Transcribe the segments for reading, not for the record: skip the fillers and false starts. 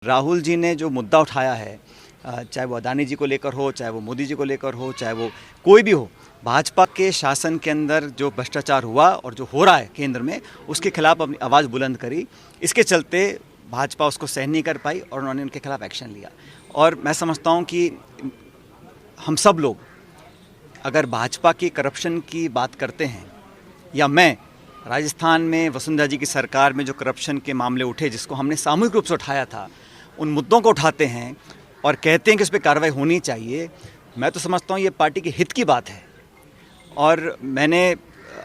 राहुल जी ने जो मुद्दा उठाया है, चाहे वो अदानी जी को लेकर हो, चाहे वो मोदी जी को लेकर हो, चाहे वो कोई भी हो, भाजपा के शासन के अंदर जो भ्रष्टाचार हुआ और जो हो रहा है केंद्र में, उसके खिलाफ अपनी आवाज़ बुलंद करी। इसके चलते भाजपा उसको सहन नहीं कर पाई और उन्होंने उनके खिलाफ एक्शन लिया। और मैं समझता हूँ कि हम सब लोग अगर भाजपा की करप्शन की बात करते हैं, या मैं राजस्थान में वसुंधरा जी की सरकार में जो करप्शन के मामले उठे, जिसको हमने सामूहिक रूप से उठाया था, उन मुद्दों को उठाते हैं और कहते हैं कि उस पर कार्रवाई होनी चाहिए, मैं तो समझता हूँ ये पार्टी के हित की बात है। और मैंने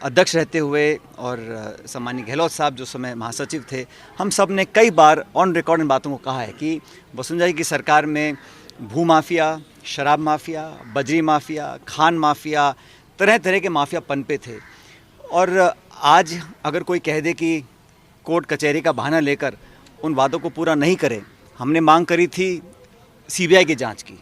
अध्यक्ष रहते हुए और सम्मानीय गहलोत साहब जो समय महासचिव थे, हम सब ने कई बार ऑन रिकॉर्ड इन बातों को कहा है कि वसुंधरा जी की सरकार में भू माफिया, शराब माफिया, बजरी माफिया, खान माफिया, तरह तरह के माफिया पनपे थे। और आज अगर कोई कह दे कि कोर्ट कचहरी का बहाना लेकर उन वादों को पूरा नहीं करे, हमने मांग करी थी सीबीआई की जांच की।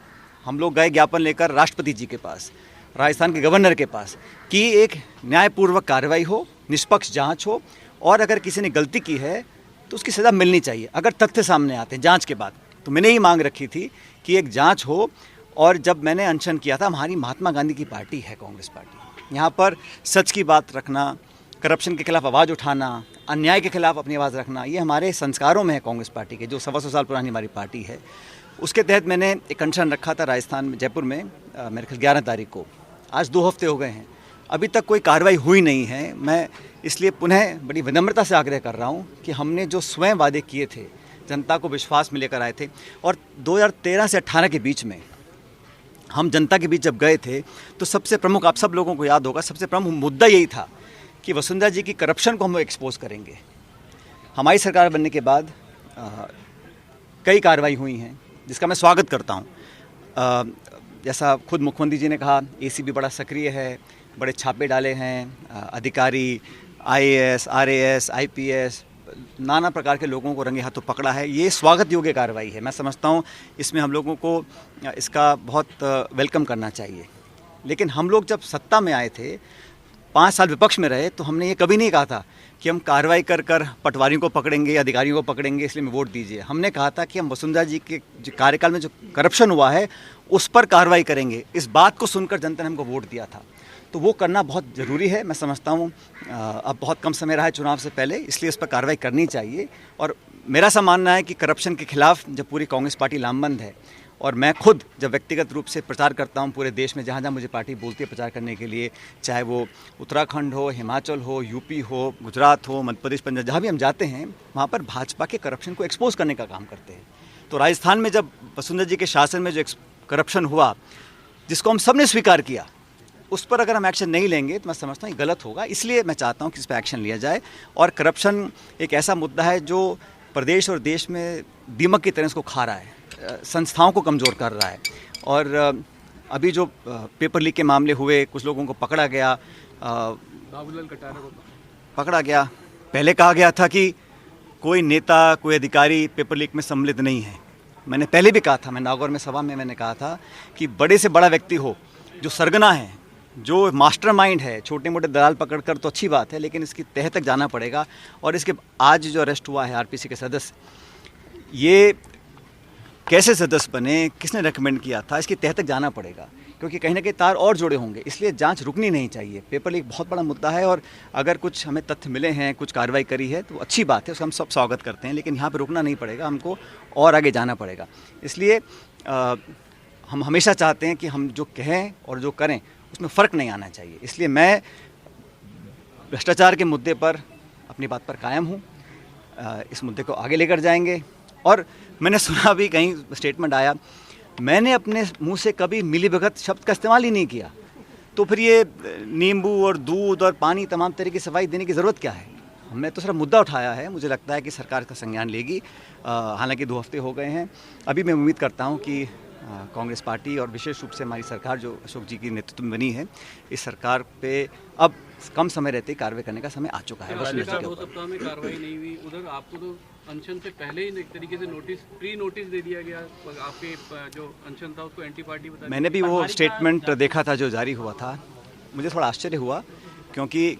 हम लोग गए ज्ञापन लेकर राष्ट्रपति जी के पास, राजस्थान के गवर्नर के पास, कि एक न्यायपूर्वक कार्रवाई हो, निष्पक्ष जांच हो, और अगर किसी ने गलती की है तो उसकी सज़ा मिलनी चाहिए अगर तथ्य सामने आते हैं जांच के बाद। तो मैंने ही मांग रखी थी कि एक जांच हो। और जब मैंने अनशन किया था, हमारी महात्मा गांधी की पार्टी है कांग्रेस पार्टी, यहाँ पर सच की बात रखना, करप्शन के खिलाफ आवाज़ उठाना, अन्याय के खिलाफ अपनी आवाज़ रखना, ये हमारे संस्कारों में है कांग्रेस पार्टी के, जो 125 साल पुरानी हमारी पार्टी है। उसके तहत मैंने एक अनशन रखा था राजस्थान में, जयपुर में, मेरे ख्याल 11 तारीख को। आज 2 हफ्ते हो गए हैं, अभी तक कोई कार्रवाई हुई नहीं है। मैं इसलिए पुनः बड़ी विनम्रता से आग्रह कर रहा हूँ कि हमने जो स्वयं वादे किए थे, जनता को विश्वास में लेकर आए थे, और 2013 से 18 के बीच में हम जनता के बीच जब गए थे, तो सबसे प्रमुख, आप सब लोगों को याद होगा, सबसे प्रमुख मुद्दा यही था कि वसुंधरा जी की करप्शन को हम एक्सपोज करेंगे। हमारी सरकार बनने के बाद कई कार्रवाई हुई हैं, जिसका मैं स्वागत करता हूं। जैसा खुद मुख्यमंत्री जी ने कहा, एसीबी बड़ा सक्रिय है, बड़े छापे डाले हैं, अधिकारी, आईएएस, आरएएस, आईपीएस, नाना प्रकार के लोगों को रंगे हाथों पकड़ा है। ये स्वागत योग्य कार्रवाई है। मैं समझता हूँ इसमें हम लोगों को इसका बहुत वेलकम करना चाहिए। लेकिन हम लोग जब सत्ता में आए थे, 5 साल विपक्ष में रहे, तो हमने ये कभी नहीं कहा था कि हम कार्रवाई कर कर पटवारियों को पकड़ेंगे, अधिकारियों को पकड़ेंगे, इसलिए मैं वोट दीजिए। हमने कहा था कि हम वसुंधरा जी के कार्यकाल में जो करप्शन हुआ है उस पर कार्रवाई करेंगे। इस बात को सुनकर जनता ने हमको वोट दिया था, तो वो करना बहुत ज़रूरी है। मैं समझता हूँ अब बहुत कम समय रहा है चुनाव से पहले, इसलिए उस पर कार्रवाई करनी चाहिए। और मेरा ऐसा मानना है कि करप्शन के खिलाफ जब पूरी कांग्रेस पार्टी लामबंद है, और मैं खुद जब व्यक्तिगत रूप से प्रचार करता हूं पूरे देश में, जहां जहां मुझे पार्टी बोलती है प्रचार करने के लिए, चाहे वो उत्तराखंड हो, हिमाचल हो, यूपी हो, गुजरात हो, मध्य प्रदेश, पंजाब, जहां भी हम जाते हैं, वहां पर भाजपा के करप्शन को एक्सपोज करने का काम करते हैं। तो राजस्थान में जब वसुंधरा जी के शासन में जो करप्शन हुआ, जिसको हम सब ने स्वीकार किया, उस पर अगर हम एक्शन नहीं लेंगे तो मैं समझता हूँ गलत होगा। इसलिए मैं चाहता हूँ कि इस पर एक्शन लिया जाए। और करप्शन एक ऐसा मुद्दा है जो प्रदेश और देश में दीमक की तरह इसको खा रहा है, संस्थाओं को कमज़ोर कर रहा है। और अभी जो पेपर लीक के मामले हुए, कुछ लोगों को पकड़ा गया, बाबूलाल कटारिया को पकड़ा गया। पहले कहा गया था कि कोई नेता, कोई अधिकारी पेपर लीक में सम्मिलित नहीं है। मैंने पहले भी कहा था, मैं नागौर में सभा में मैंने कहा था कि बड़े से बड़ा व्यक्ति हो, जो सरगना है, जो मास्टरमाइंड है, छोटे मोटे दलाल पकड़कर तो अच्छी बात है, लेकिन इसकी तह तक जाना पड़ेगा। और इसके आज जो अरेस्ट हुआ है आरपीसी के सदस्य, ये कैसे सदस्य बने, किसने रेकमेंड किया था, इसकी तह तक जाना पड़ेगा, क्योंकि कहीं ना कहीं तार और जुड़े होंगे। इसलिए जांच रुकनी नहीं चाहिए। पेपर लीक बहुत बड़ा मुद्दा है, और अगर कुछ हमें तथ्य मिले हैं, कुछ कार्रवाई करी है, तो अच्छी बात है, उसका हम सब स्वागत करते हैं। लेकिन यहाँ पर रुकना नहीं पड़ेगा, हमको और आगे जाना पड़ेगा। इसलिए हम हमेशा चाहते हैं कि हम जो कहें और जो करें उसमें फ़र्क नहीं आना चाहिए। इसलिए मैं भ्रष्टाचार के मुद्दे पर अपनी बात पर कायम हूँ। इस मुद्दे को आगे लेकर जाएंगे। और मैंने सुना भी, कहीं स्टेटमेंट आया, मैंने अपने मुंह से कभी मिलीभगत शब्द का इस्तेमाल ही नहीं किया, तो फिर ये नींबू और दूध और पानी तमाम तरह की सफाई देने की ज़रूरत क्या है? हमने तो सिर्फ मुद्दा उठाया है। मुझे लगता है कि सरकार का संज्ञान लेगी। हालांकि 2 हफ्ते हो गए हैं। अभी मैं उम्मीद करता हूँ कि कांग्रेस पार्टी और विशेष रूप से हमारी सरकार जो अशोक जी की नेतृत्व में बनी है, इस सरकार पे अब कम समय रहते ही कार्रवाई करने का समय आ चुका है। 2 सप्ताह में कार्रवाई नहीं हुई, उधर आपको तो अनशन से पहले ही एक तरीके से प्री नोटिस दे दिया गया। आपके जो अनशन था उसको एंटी पार्टी बता। मैंने भी वो स्टेटमेंट देखा था जो जारी हुआ था, मुझे थोड़ा आश्चर्य हुआ, क्योंकि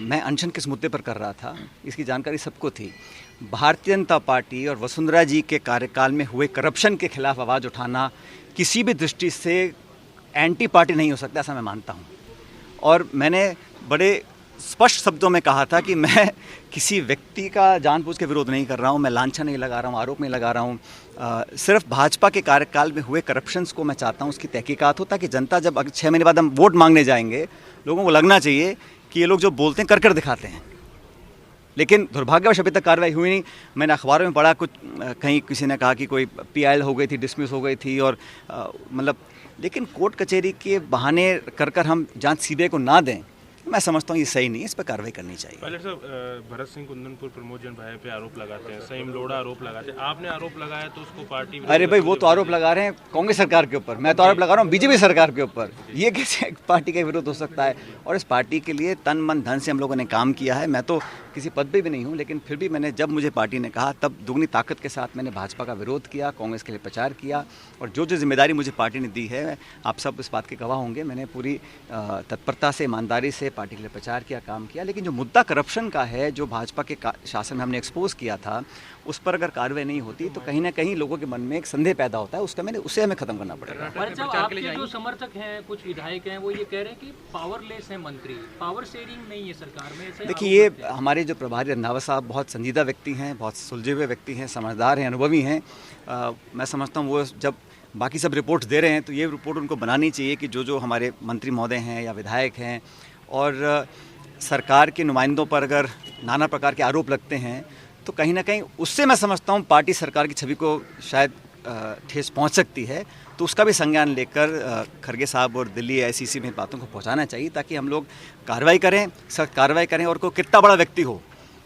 मैं अनशन किस मुद्दे पर कर रहा था इसकी जानकारी सबको थी। भारतीय जनता पार्टी और वसुंधरा जी के कार्यकाल में हुए करप्शन के खिलाफ आवाज़ उठाना किसी भी दृष्टि से एंटी पार्टी नहीं हो सकता, ऐसा मैं मानता हूँ। और मैंने बड़े स्पष्ट शब्दों में कहा था कि मैं किसी व्यक्ति का जानबूझ के विरोध नहीं कर रहा हूँ, मैं लांछन नहीं लगा रहा हूँ, आरोप नहीं लगा रहा हूँ। सिर्फ भाजपा के कार्यकाल में हुए करप्शंस को मैं चाहता हूँ उसकी तहकीकात हो, ताकि जनता जब 6 महीने बाद हम वोट मांगने जाएंगे, लोगों को लगना चाहिए कि ये लोग जो बोलते हैं कर दिखाते हैं। लेकिन दुर्भाग्यवश अभी तक कार्रवाई हुई नहीं। मैंने अखबारों में पढ़ा, कुछ कहीं किसी ने कहा कि कोई PIL हो गई थी, डिसमिस हो गई थी, और मतलब लेकिन कोर्ट कचहरी के बहाने कर हम जांच CBI को ना दें, मैं समझता हूँ ये सही नहीं है, इस पर कार्रवाई करनी चाहिए। पायलट साहब, भरत सिंह कुंदनपुर प्रमोद जैन भाई पे आरोप लगाते हैं, सईम लोढ़ा आरोप लगाते हैं, आपने आरोप लगाया तो उसको पार्टी, अरे भाई, वो तो आरोप लगा रहे हैं कांग्रेस सरकार के ऊपर, मैं तो आरोप लगा रहा हूँ BJP सरकार के ऊपर। ये कैसे पार्टी का विरोध हो सकता है? और इस पार्टी के लिए तन मन धन से हम लोगों ने काम किया है। मैं तो किसी पद पे भी नहीं हूँ, लेकिन फिर भी मैंने, जब मुझे पार्टी ने कहा, तब दुगनी ताकत के साथ मैंने भाजपा का विरोध किया, कांग्रेस के लिए प्रचार किया, और जो जिम्मेदारी मुझे पार्टी ने दी है, आप सब इस बात के गवाह होंगे, मैंने पूरी तत्परता से, ईमानदारी से पार्टी के लिए प्रचार किया, काम किया। लेकिन जो मुद्दा करप्शन का है, जो भाजपा के शासन में हमने एक्सपोज किया था, उस पर अगर कार्रवाई नहीं होती तो कहीं ना कहीं लोगों के मन में एक संदेह पैदा होता है, उसे हमें खत्म करना पड़ेगा। आपके जो समर्थक हैं, कुछ विधायक हैं, वो ये कह रहे हैं कि पावरलेस है मंत्री, पावर शेयरिंग नहीं है सरकार में। देखिए, ये हमारे जो प्रभारी रंधावा साहब बहुत संजीदा व्यक्ति हैं, बहुत सुलझे हुए व्यक्ति हैं, समझदार हैं, अनुभवी हैं। मैं समझता हूँ वो जब बाकी सब रिपोर्ट्स दे रहे हैं तो ये रिपोर्ट उनको बनानी चाहिए कि जो हमारे मंत्री महोदय हैं या विधायक हैं और सरकार के नुमाइंदों पर अगर नाना प्रकार के आरोप लगते हैं तो कहीं ना कहीं उससे मैं समझता हूँ पार्टी सरकार की छवि को शायद ठेस पहुँच सकती है। तो उसका भी संज्ञान लेकर खड़गे साहब और दिल्ली ICC में बातों को पहुँचाना चाहिए, ताकि हम लोग कार्रवाई करें, सख्त कार्रवाई करें। और कोई कितना बड़ा व्यक्ति हो,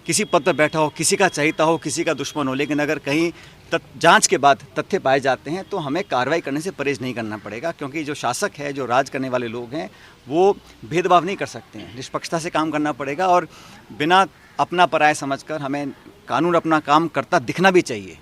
किसी पद पर बैठा हो, किसी का चहेता हो, किसी का दुश्मन हो, लेकिन अगर कहीं जांच के बाद तथ्य पाए जाते हैं तो हमें कार्रवाई करने से परहेज नहीं करना पड़ेगा, क्योंकि जो शासक है, जो राज करने वाले लोग हैं, वो भेदभाव नहीं कर सकते हैं। निष्पक्षता से काम करना पड़ेगा और बिना अपना पराया समझकर हमें कानून अपना काम करता दिखना भी चाहिए।